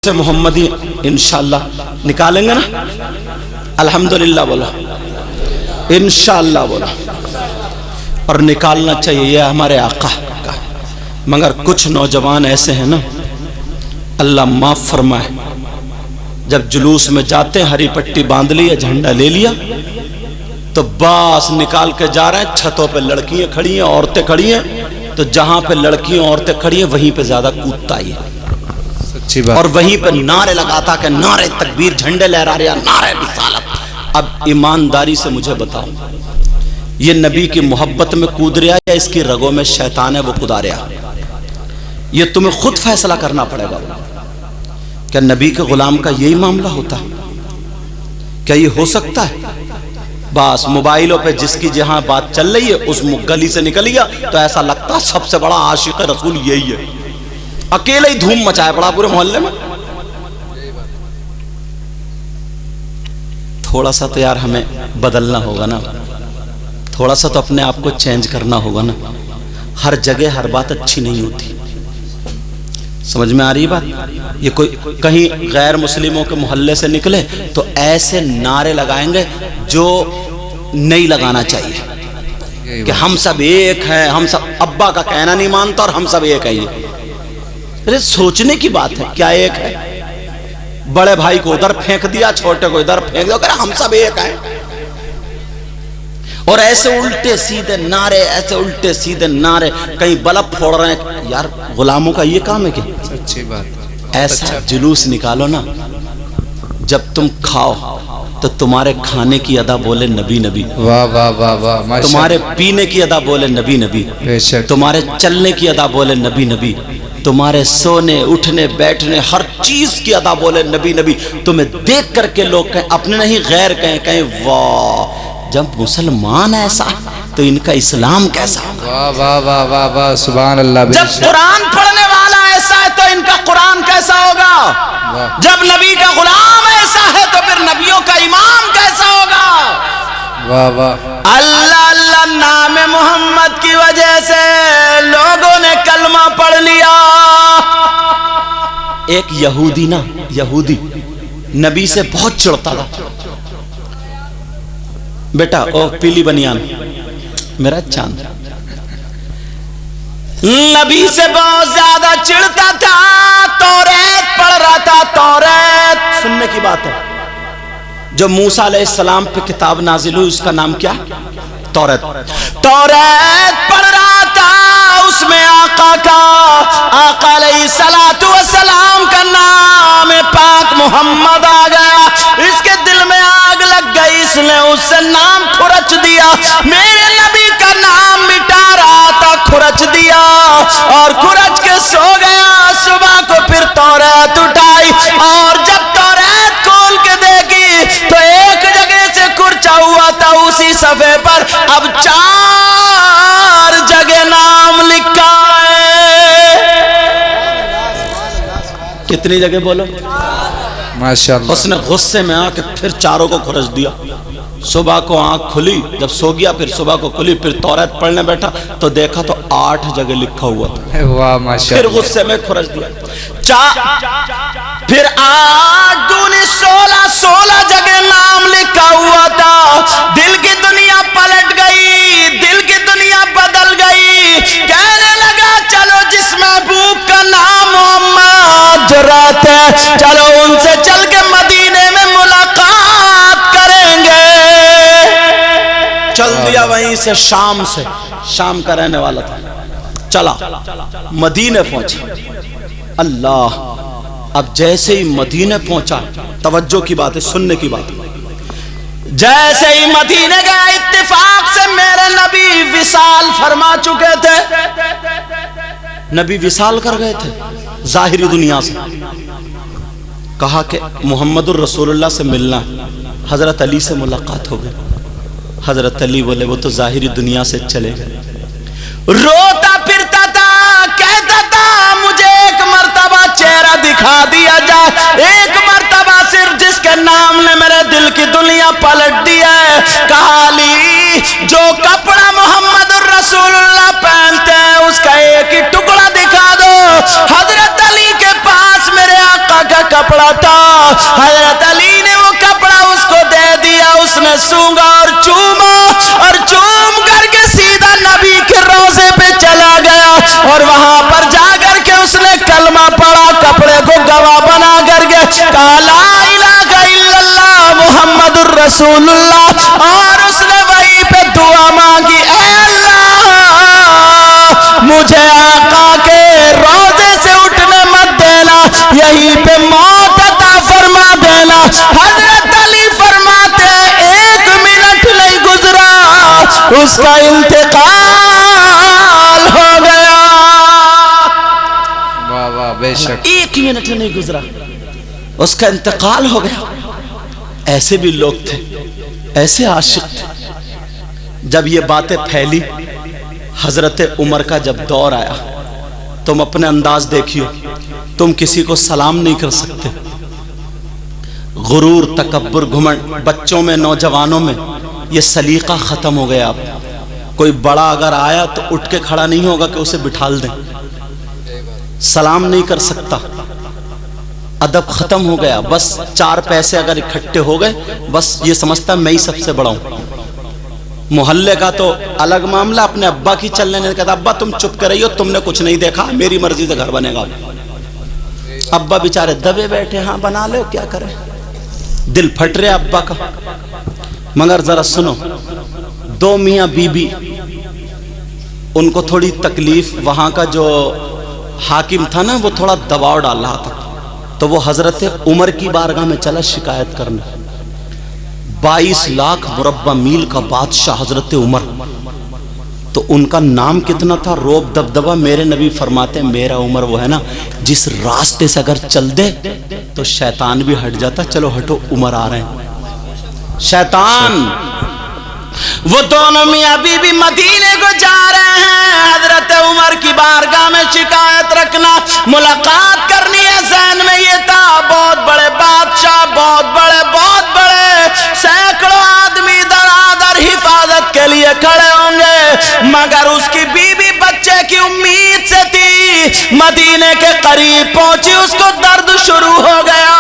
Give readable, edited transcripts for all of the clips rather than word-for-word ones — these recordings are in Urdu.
سے محمدی انشاءاللہ نکالیں گے نا، الحمدللہ بولا، انشاءاللہ بولا، اور نکالنا چاہیے، یہ ہمارے آقا کا۔ مگر کچھ نوجوان ایسے ہیں نا، اللہ معاف فرمائے، جب جلوس میں جاتے ہیں ہری پٹی باندھ لیا، جھنڈا لے لیا تو باس نکال کے جا رہے ہیں، چھتوں پہ لڑکیاں کھڑی ہیں، عورتیں کھڑی ہیں، تو جہاں پہ لڑکیاں عورتیں کھڑی ہیں وہیں پہ زیادہ کودتا ہی ہے، اور وہیں پہ نعرے لگاتا کہ نعرے تکبیر، جھنڈے لہرا رہا، نعرے رسالت۔ اب ایمانداری سے مجھے بتاؤ، یہ نبی کی محبت میں کود رہا یا اس کی رگوں میں شیطان ہے وہ کدا رہا؟ یہ تمہیں خود فیصلہ کرنا پڑے گا۔ کیا نبی کے غلام کا یہی معاملہ ہوتا ہے؟ کیا یہ ہو سکتا ہے؟ بس موبائلوں پہ جس کی جہاں بات چل رہی ہے اس گلی سے نکل گیا تو ایسا لگتا سب سے بڑا عاشق رسول یہی ہے، اکیلے ہی دھوم مچائے پڑا پورے محلے میں۔ تھوڑا سا تو یار ہمیں بدلنا ہوگا نا، تھوڑا سا تو اپنے آپ کو چینج کرنا ہوگا نا۔ ہر جگہ ہر بات اچھی نہیں ہوتی، سمجھ میں آ رہی بات؟ یہ کوئی کہیں غیر مسلموں کے محلے سے نکلے تو ایسے نعرے لگائیں گے جو نہیں لگانا چاہیے کہ ہم سب ایک ہیں، ہم سب، ابا کا کہنا نہیں مانتا اور ہم سب ایک ہیں۔ یہ سوچنے کی بات ہے، کیا ایک ہے؟ بڑے بھائی کو ادھر پھینک دیا، چھوٹے کو ادھر پھینک دیا، کہ ہم سب ایک ہیں۔ اور ایسے الٹے سیدھے نعرے، ایسے الٹے سیدھے نعرے، کہیں بلب پھوڑ رہے ہیں۔ یار غلاموں کا یہ کام ہے کہ سچی بات، ایسا جلوس نکالو نا، جب تم کھاؤ تو تمہارے کھانے کی ادا بولے نبی نبی، واہ واہ واہ واہ، ماشاءاللہ، تمہارے پینے کی ادا بولے نبی نبی، بے شک، تمہارے چلنے کی ادا بولے نبی نبی، تمہارے سونے اٹھنے بیٹھنے ہر چیز کی ادا بولے نبی نبی۔ تمہیں دیکھ کر کے لوگ کہیں، اپنے نہیں غیر کہیں واہ، جب مسلمان ایسا تو ان کا اسلام کیسا ہوگا؟ واہ واہ واہ واہ واہ، سبحان اللہ، بے جب شک، قرآن پڑھنے والا ایسا ہے تو ان کا قرآن کیسا ہوگا؟ واہ جب نبی کا غلام ایسا ہے تو پھر نبیوں کا امام کیسا ہوگا؟ واہ واہ، اللہ اللہ، نام محمد کی وجہ سے لوگوں نے کلمہ پڑھ لیا۔ ایک یہودی نا، یہودی نبی سے بہت چڑھتا تھا، بیٹا او پیلی بنیان میرا چاند، نبی سے بہت زیادہ چڑھتا تھا، توریت پڑھ رہا تھا، توریت سننے کی بات ہے، جو موسیٰ علیہ السلام پہ کتاب نازل ہوئی اس کا نام کیا؟ توریت۔ توریت پڑھ رہا تھا، اس میں آقا علیہ السلام کا نام پاک محمد آ گیا، اس کے دل میں آگ لگ گئی، اس نے اس سے نام کھرچ دیا، میرے نبی کا نام مٹا رہا تھا، کھرچ دیا اور کھرچ کے سو گیا۔ صبح کو پھر توریت اٹھائی اور جب توریت کھول کے دیکھی تو ایک جگہ سے کھرچا ہوا تھا، اسی صفحے پر اب 4 جگہ نام لکھا ہے۔ کتنی جگہ بولو؟ ماشاءاللہ، اس نے غصے میں آ کے پھر 4 کو کھرچ دیا۔ صبح کو آنکھ کھلی، جب سو گیا پھر صبح کو کھلی، پھر توریت پڑھنے بیٹھا تو دیکھا تو 8 جگہ لکھا ہوا تھا، واہ پھر ماشاءاللہ، غصے میں کھرچ دیا۔ پھر 8 دونی 16 جگہ نام لکھا ہوا تھا۔ دل کی دنیا پلٹ گئی، دل کی دنیا بدل گئی، کہنے لگا چلو جس محبوب کا نام محمد رہتے ہیں، چلو ان سے چل کے مدینے میں ملاقات کریں گے۔ چل دیا وہیں سے، شام سے، شام کا رہنے والا تھا، چلا مدینے پہنچا۔ اللہ، اب جیسے ہی مدینے پہنچا، توجہ کی بات ہے، سننے کی بات ہے، جیسے ہی مدینے گیا اتفاق سے میرے نبی وصال فرما چکے تھے، نبی وصال کر گئے تھے ظاہری دنیا سے۔ کہا کہ محمد الرسول اللہ سے ملنا، حضرت علی سے ملاقات ہو گئی۔ حضرت علی بولے وہ تو ظاہری دنیا سے چلے گئے، روتا پھرتا تھا، کہتا تھا مجھے ایک مرتبہ چہرہ دکھا دیا جائے، ایک مرتبہ صرف جس کے نام نے میرے دل کی دنیا پلٹ دی ہے۔ کہا علی، جو کپڑا محمد الرسول اللہ پہنتے ہیں اس کا ایک ہی ٹکڑا دکھا دو۔ حضرت علی کے پاس میرے آقا کا کپڑا تھا. حضرت علی نے وہ کپڑا اس کو دے دیا. اس نے سونگا اور چوما اور چوم کر کے سیدھا نبی کے روضے پہ چلا گیا اور وہاں پر جا کر کے اس نے کلمہ پڑھا, کپڑے کو گواہ بنا کر کے کہا لا الہ الا اللہ محمد الرسول اللہ, اور اس نے وہیں پہ دعا مانگی اے اللہ مجھے آقا کے روضے سے اٹھنے مت دینا, یہیں پہ موت عطا فرما دینا. حضرت علی فرماتے ہیں 1 منٹ نہیں گزرا اس کا انتقال ہو گیا. واہ واہ بے شک. 1 منٹ نہیں گزرا اس کا انتقال ہو گیا. ایسے بھی لوگ تھے, ایسے عاشق تھے. جب یہ باتیں پھیلی, حضرت عمر کا جب دور آیا, تم اپنے انداز دیکھیو, تم کسی کو سلام نہیں کر سکتے. غرور, تکبر, گھمنڈ بچوں میں, نوجوانوں میں یہ سلیقہ ختم ہو گیا. اب کوئی بڑا اگر آیا تو اٹھ کے کھڑا نہیں ہوگا کہ اسے بٹھال دیں, سلام نہیں کر سکتا. ادب ختم ہو گیا. بس 4 پیسے اگر اکٹھے ہو گئے بس یہ سمجھتا میں ہی سب سے بڑا ہوں. محلے کا تو الگ معاملہ, اپنے ابا کی چلنے نے کہتا ابا تم چپ کر رہی ہو, تم نے کچھ نہیں دیکھا, میری مرضی سے گھر بنے گا. ابا بیچارے دبے بیٹھے, ہاں بنا لو کیا کریں, دل پھٹ رہے ابا کا. مگر ذرا سنو, 2 میاں بی بی, ان کو تھوڑی تکلیف, وہاں کا جو حاکم تھا نا وہ تھوڑا دباؤ ڈال رہا تھا, تو وہ حضرت عمر کی بارگاہ میں چلا شکایت کرنے. 22 لاکھ مربع میل کا بادشاہ حضرت عمر, تو ان کا نام کتنا تھا, روب دبدبا. میرے نبی فرماتے ہیں میرا عمر وہ ہے نا جس راستے سے اگر چل دے تو شیطان بھی ہٹ جاتا. چلو ہٹو, عمر آ رہے ہیں. شیطان وہ دونوں میاں بی بی مدینے کو جا رہے ہیں. حضرت عمر کی بارگاہ میں شکایت رکھنا, ملاقات کرنی ہے. ذہن میں یہ تھا بہت بڑے بادشاہ, بہت بڑے سینکڑوں آدمی در حفاظت کے لیے کھڑے ہوں گے, مگر اس کی بیوی بچے کی امید سے تھی. مدینے کے قریب پہنچی, اس کو درد شروع ہو گیا.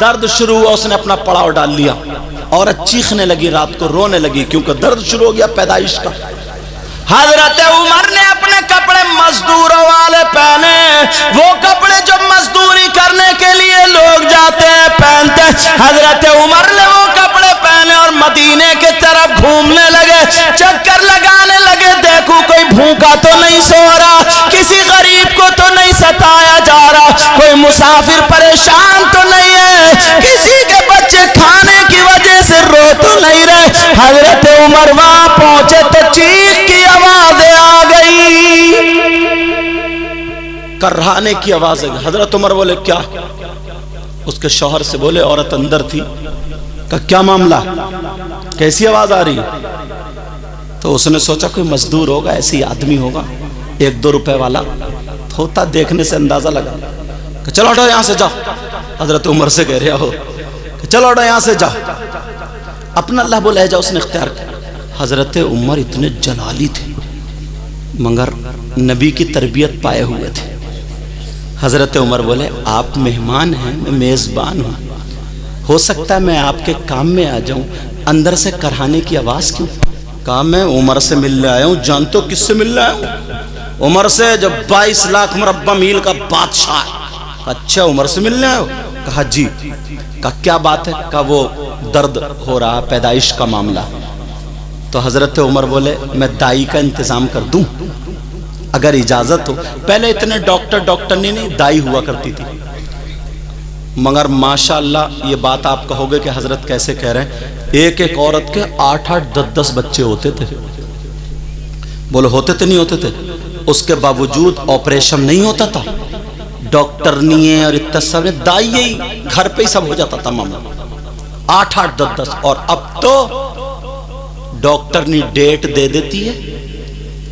درد شروع ہوا, اس نے اپنا پڑاؤ ڈال لیا. عورت چیخنے لگی, رات کو رونے لگی کیونکہ درد شروع ہو گیا پیدائش کا. حضرت عمر نے اپنے کپڑے مزدوروں والے پہنے, وہ کپڑے جو مزدوری کرنے کے لیے لوگ جاتے ہیں پہنتے. حضرت عمر نے وہ کپڑے پہنے اور مدینے کے طرف گھومنے لگے, چکر لگانے لگے. دیکھو کوئی بھوکا تو نہیں سو رہا, کسی غریب کو تو نہیں ستایا جا رہا, کوئی مسافر پریشان تو نہیں ہے, کسی کے بچے کھانے کی وجہ سے رو تو نہیں رہے. حضرت عمر وہاں پہنچے تو چیخ کی آوازیں آ گئی, کرہانے کی آوازیں. حضرت عمر بولے کیا؟ اس کے شوہر سے بولے, عورت اندر تھی, کہ کیا معاملہ, کیسی آواز آ رہی؟ تو اس نے سوچا کوئی مزدور ہوگا, ایسی آدمی ہوگا, 1-2 روپے والا ہوتا, دیکھنے سے اندازہ لگا کہ چلو ہٹو یہاں سے جاؤ. حضرت عمر سے کہہ رہا ہو کہ چلو ہٹو یہاں سے جاؤ. اپنا لہب و لہجہ اس نے اختیار کیا. حضرت عمر اتنے جلالی تھے مگر نبی کی تربیت پائے ہوئے تھے. حضرت عمر بولے آپ مہمان ہیں, میں میزبان ہوں, ہو سکتا ہے میں آپ کے کام میں آ جاؤں, اندر سے کرہانے کی آواز کیوں؟ کہا میں عمر سے ملنے آیا ہوں. جانتے ہو کس سے ملنے آیا ہوں؟ عمر سے, جو 22 لاکھ مربع میل کا بادشاہ ہے. اچھا عمر سے ملنے آئے ہو؟ کہا جی. کہا کیا بات ہے؟ کہا وہ درد ہو رہا, پیدائش کا معاملہ. تو حضرت عمر بولے میں دائی کا انتظام کر دوں اگر اجازت ہو. پہلے اتنے ڈاکٹر نہیں, دائی ہوا کرتی تھی. مگر ماشاءاللہ یہ بات آپ کہو گے کہ حضرت کیسے کہہ رہے ہیں, ایک عورت کے 8-8, 10-10 بچے ہوتے تھے. بولو ہوتے تھے نہیں ہوتے تھے؟ اس کے باوجود آپریشن نہیں ہوتا تھا, ڈاکٹر نہیں ہے اور اتنا سب نے, دائی ہی گھر پہ ہی سب ہو جاتا تھا معاملہ. 8-8, 10-10. اور اب تو ڈاکٹر نے ڈیٹ دے دیتی ہے,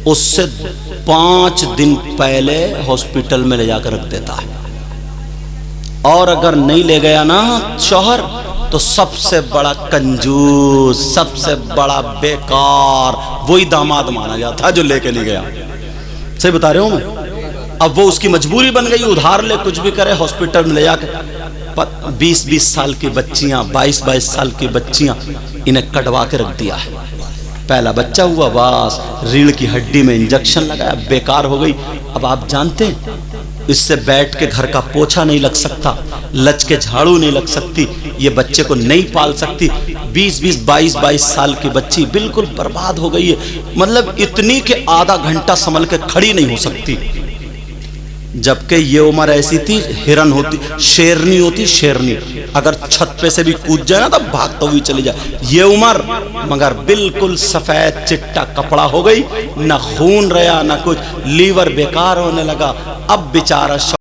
اس سے 5 دن پہلے ہاسپٹل میں لے جا کر رکھ دیتا ہے. اور اگر نہیں لے گیا نا شوہر تو سب سے بڑا کنجوس, سب سے بڑا بیکار وہی داماد مانا جاتا جو لے کے نہیں گیا. صحیح بتا رہے ہوں میں؟ اب وہ اس کی مجبوری بن گئی، ادھار لے کچھ بھی کرے، ہاسپٹل میں لے جا کے 20 سال کی بچیاں، 22 سال کی بچیاں انہیں کٹوا کے رکھ دیا ہے۔ پہلا بچہ ہوا، بس ریڑھ کی ہڈی میں انجیکشن لگایا، بیکار ہو گئی۔ اب آپ جانتے ہیں اس سے بیٹھ کے گھر کا پوچھا نہیں لگ سکتا، لچ کے جھاڑو نہیں لگ سکتی، یہ بچے کو نہیں پال سکتی۔ 22 سال کی بچی بالکل برباد ہو گئی ہے، مطلب اتنی کہ آدھا گھنٹہ سنبھل کے کھڑی نہیں ہو سکتی۔ جبکہ یہ عمر ایسی تھی، ہرن ہوتی، شیرنی ہوتی، شیرنی اگر چھت پہ سے بھی کود جائے نا تو بھاگتا ہوئی چلی جائے، یہ عمر مگر بالکل سفید چٹا کپڑا ہو گئی، نہ خون رہا نہ کچھ، لیور بیکار ہونے لگا۔ اب بیچارہ